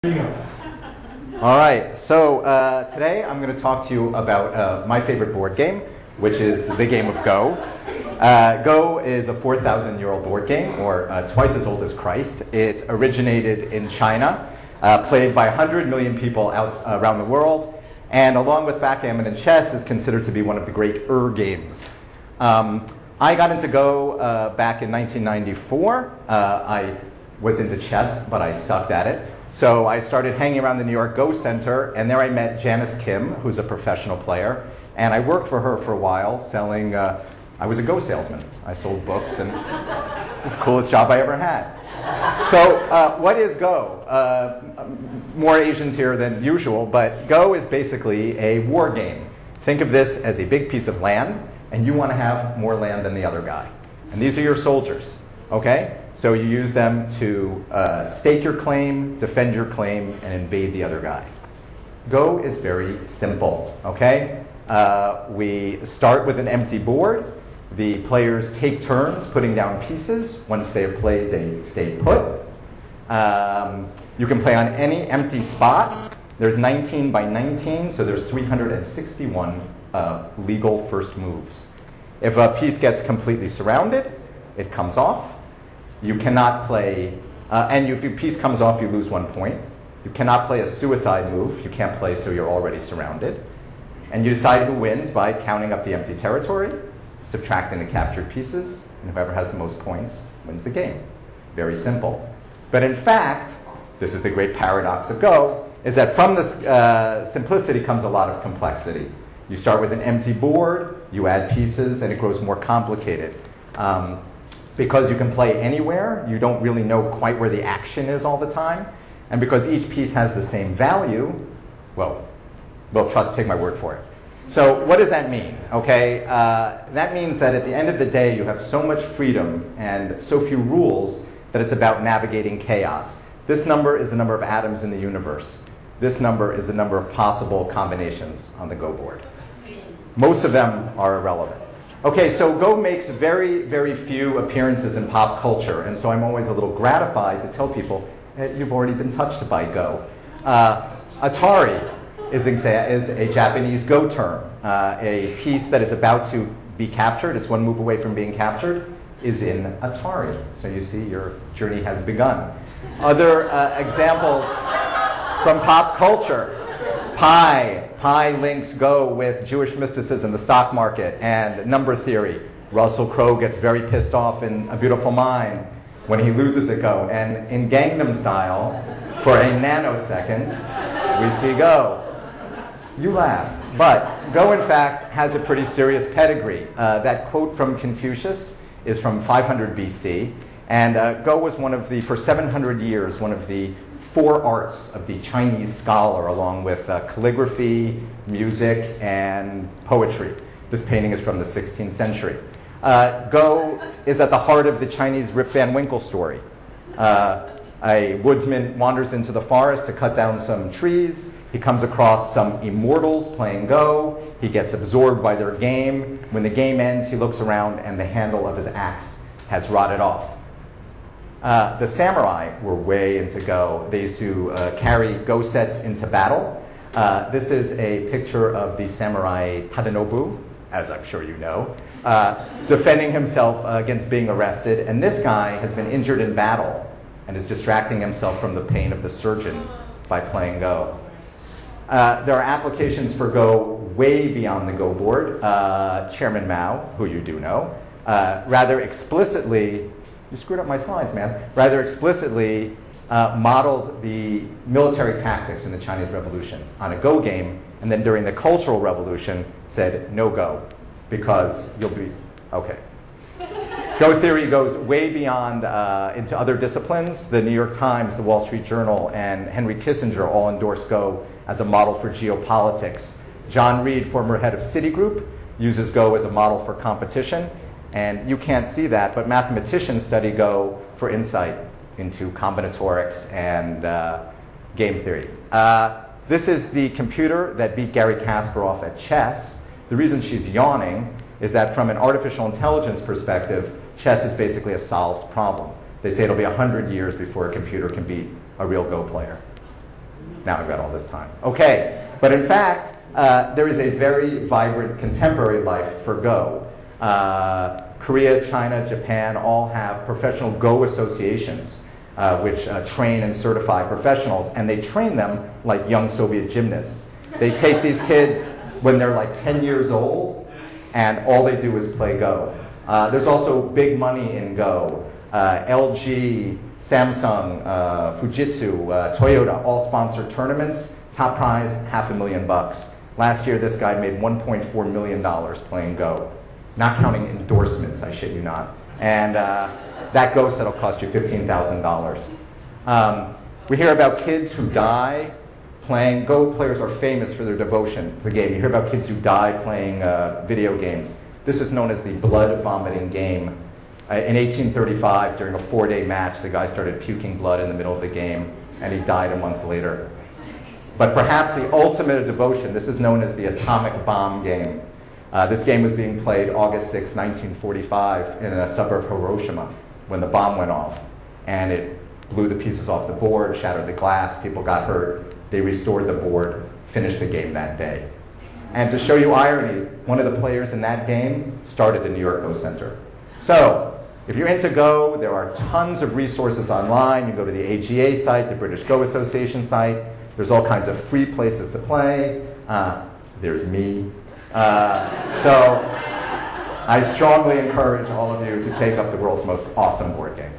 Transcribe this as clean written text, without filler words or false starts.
There you go. All right, so today I'm going to talk to you about my favorite board game, which is the game of Go. Go is a 4,000-year-old board game, or twice as old as Christ. It originated in China, played by 100 million people around the world, and along with backgammon and chess is considered to be one of the great games. I got into Go back in 1994. I was into chess, but I sucked at it. So I started hanging around the New York Go Center, and there I met Janice Kim, who's a professional player. And I worked for her for a while selling, I was a Go salesman. I sold books, and it was the coolest job I ever had. So what is Go? More Asians here than usual, but Go is basically a war game. Think of this as a big piece of land, and you want to have more land than the other guy. And these are your soldiers, okay? So you use them to stake your claim, defend your claim, and invade the other guy. Go is very simple, okay? We start with an empty board. The players take turns putting down pieces. Once they have played, they stay put. You can play on any empty spot. There's 19 by 19, so there's 361 legal first moves. If a piece gets completely surrounded, it comes off. You cannot play, and if your piece comes off, you lose 1 point. You cannot play a suicide move. You can't play so you're already surrounded. And you decide who wins by counting up the empty territory, subtracting the captured pieces, and whoever has the most points wins the game. Very simple. But in fact, this is the great paradox of Go, is that from this simplicity comes a lot of complexity. You start with an empty board, you add pieces, and it grows more complicated. Because you can play anywhere, you don't really know quite where the action is all the time. And because each piece has the same value, well, take my word for it. So what does that mean? Okay, that means that at the end of the day, you have so much freedom and so few rules that it's about navigating chaos. This number is the number of atoms in the universe. This number is the number of possible combinations on the Go board. Most of them are irrelevant. Okay, so Go makes very, very few appearances in pop culture, and so I'm always a little gratified to tell people, hey, you've already been touched by Go. Atari is a Japanese Go term. A piece that is about to be captured, it's one move away from being captured, is in Atari. So you see, your journey has begun. Other examples from pop culture. Pi links Go with Jewish mysticism, the stock market, and number theory. Russell Crowe gets very pissed off in A Beautiful Mind when he loses at Go. And in Gangnam Style, for a nanosecond, we see Go. You laugh. But Go, in fact, has a pretty serious pedigree. That quote from Confucius is from 500 BC. And Go was for 700 years, one of the four arts of the Chinese scholar, along with calligraphy, music, and poetry. This painting is from the 16th century. Go is at the heart of the Chinese Rip Van Winkle story. A woodsman wanders into the forest to cut down some trees. He comes across some immortals playing Go. He gets absorbed by their game. When the game ends, he looks around and the handle of his axe has rotted off. The samurai were way into Go. They used to carry Go sets into battle. This is a picture of the samurai Tadanobu, as I'm sure you know, defending himself against being arrested. And this guy has been injured in battle and is distracting himself from the pain of the surgeon by playing Go. There are applications for Go way beyond the Go board. Chairman Mao, who you do know, rather explicitly You screwed up my slides, man. Rather explicitly modeled the military tactics in the Chinese Revolution on a Go game, and then during the Cultural Revolution said, no Go, because you'll be, okay. Go theory goes way beyond into other disciplines. The New York Times, the Wall Street Journal, and Henry Kissinger all endorse Go as a model for geopolitics. John Reed, former head of Citigroup, uses Go as a model for competition. And you can't see that, but mathematicians study Go for insight into combinatorics and game theory. This is the computer that beat Gary Kasparov at chess. The reason she's yawning is that from an artificial intelligence perspective, chess is basically a solved problem. They say it'll be 100 years before a computer can beat a real Go player. Now I've got all this time. Okay, but in fact, there is a very vibrant contemporary life for Go. Korea, China, Japan all have professional Go associations which train and certify professionals, and they train them like young Soviet gymnasts. They take these kids when they're like 10 years old, and all they do is play Go. There's also big money in Go. LG, Samsung, Fujitsu, Toyota all sponsor tournaments. Top prize, $500,000. Last year, this guy made $1.4 million playing Go. Not counting endorsements, I shit you not. And that Go set will cost you $15,000. We hear about kids who die playing. Go players are famous for their devotion to the game. You hear about kids who die playing video games. This is known as the blood vomiting game. In 1835, during a 4-day match, the guy started puking blood in the middle of the game, and he died a month later. But perhaps the ultimate devotion, this is known as the atomic bomb game. This game was being played August 6, 1945, in a suburb of Hiroshima when the bomb went off. And it blew the pieces off the board, shattered the glass, people got hurt. They restored the board, finished the game that day. And to show you irony, one of the players in that game started the New York Go Center. So, if you're into Go, there are tons of resources online. You go to the AGA site, the British Go Association site. There's all kinds of free places to play. There's me. So I strongly encourage all of you to take up the world's most awesome board game.